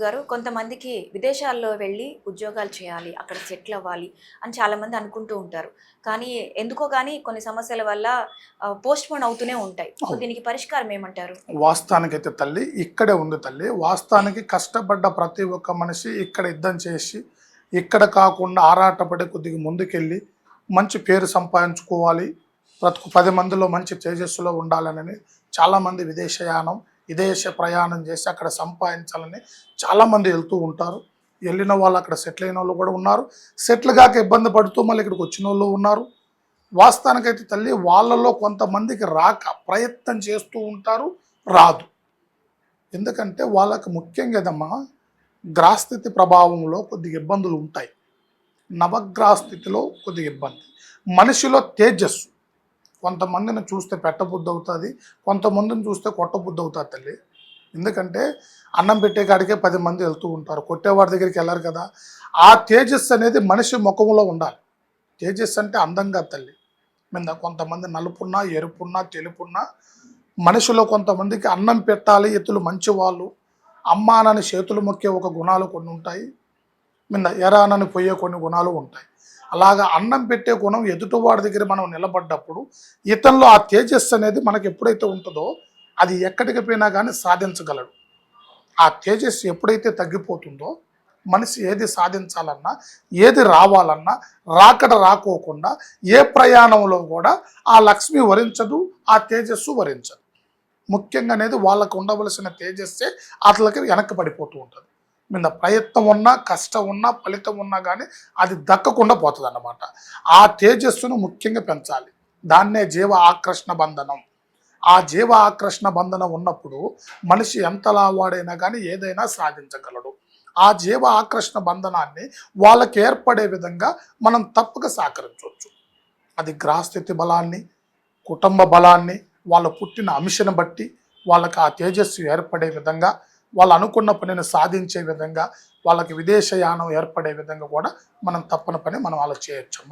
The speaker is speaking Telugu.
గురుగారు కొంతమందికి విదేశాల్లో వెళ్ళి ఉద్యోగాలు చేయాలి, అక్కడ సెటిల్ అవ్వాలి అని చాలామంది అనుకుంటూ ఉంటారు. కానీ ఎందుకో గానీ కొన్ని సమస్యల వల్ల పోస్ట్‌పోన్ అవుతూనే ఉంటాయి. సో, అవును. దీనికి పరిష్కారం ఏమంటారు? వాస్తవానికైతే తల్లి ఇక్కడే ఉంది తల్లి. వాస్తవానికి కష్టపడ్డ ప్రతి ఒక్క మనిషి ఇక్కడ యుద్ధం చేసి, ఇక్కడ కాకుండా ఆరాటపడి కొద్దిగా ముందుకెళ్ళి మంచి పేరు సంపాదించుకోవాలి. 10 మందిలో మంచి తేజస్సులో ఉండాలనని చాలామంది విదేశ ప్రయాణం చేసి అక్కడ సంపాదించాలని చాలామంది వెళ్తూ ఉంటారు. వెళ్ళిన వాళ్ళు అక్కడ సెటిల్ అయిన వాళ్ళు కూడా ఉన్నారు. సెటిల్ కాక ఇబ్బంది పడుతూ మళ్ళీ ఇక్కడికి వచ్చిన వాళ్ళు ఉన్నారు. వాస్తవానికైతే తల్లి వాళ్ళలో కొంతమందికి రాక ప్రయత్నం చేస్తూ ఉంటారు, రాదు. ఎందుకంటే వాళ్ళకి ముఖ్యంగా ఏదమ్మా గ్రహస్థితి ప్రభావంలో కొద్దిగా ఇబ్బందులు ఉంటాయి. నవగ్రహ స్థితిలో కొద్దిగా ఇబ్బంది. మనిషిలో తేజస్సు కొంతమందిని చూస్తే పెట్టబుద్ధి అవుతుంది, కొంతమందిని చూస్తే కొట్టబుద్ధి అవుతుంది తల్లి. ఎందుకంటే అన్నం పెట్టే కాడికే 10 మంది వెళ్తూ ఉంటారు, కొట్టేవాడి దగ్గరికి వెళ్ళారు కదా. ఆ తేజస్సు అనేది మనిషి ముఖంలో ఉండాలి. తేజస్సు అంటే అందంగా తల్లి మీద కొంతమంది నలుపున్నా, ఎరుపున్నా, తెలుపున్నా మనిషిలో కొంతమందికి అన్నం పెట్టాలి, ఇతరులు మంచివాళ్ళు, అమ్మానని చేతులు మొక్కే ఒక గుణాలు కొన్ని ఉంటాయి, మీద ఎరానని పోయే కొన్ని గుణాలు ఉంటాయి. అలాగా అన్నం పెట్టే గుణం ఎదుటివాడి దగ్గర మనం నిలబడ్డప్పుడు ఇతనిలో ఆ తేజస్సు అనేది మనకు ఎప్పుడైతే ఉంటుందో అది ఎక్కడికి పోయినా కానీ సాధించగలడు. ఆ తేజస్సు ఎప్పుడైతే తగ్గిపోతుందో మనిషి ఏది సాధించాలన్నా, ఏది రావాలన్నా రాకడ రాకోకుండా ఏ ప్రయాణంలో కూడా ఆ లక్ష్మి వరించదు, ఆ తేజస్సు వరించదు. ముఖ్యంగా అనేది వాళ్ళకు ఉండవలసిన తేజస్సే అట్లకి వెనక్కి పడిపోతూ ఉంటుంది. మీద ప్రయత్నం ఉన్నా, కష్టం ఉన్నా, ఫలితం ఉన్నా కానీ అది దక్కకుండా పోతుంది అన్నమాట. ఆ తేజస్సును ముఖ్యంగా పెంచాలి. దాన్నే జీవ ఆకర్షణ బంధనం. ఆ జీవ ఆకర్షణ బంధనం ఉన్నప్పుడు మనిషి ఎంతలా వాడైనా కానీ ఏదైనా సాధించగలడు. ఆ జీవ ఆకర్షణ బంధనాన్ని వాళ్ళకి ఏర్పడే విధంగా మనం తప్పక సహకరించవచ్చు. అది గ్రహస్థితి బలాన్ని, కుటుంబ బలాన్ని, వాళ్ళ పుట్టిన అంశను బట్టి వాళ్ళకి ఆ తేజస్సు ఏర్పడే విధంగా, వాళ్ళు అనుకున్న పనిని సాధించే విధంగా, వాళ్ళకి విదేశయానం ఏర్పడే విధంగా కూడా మనం తప్పని పని మనం అలా చేయొచ్చమ్మా.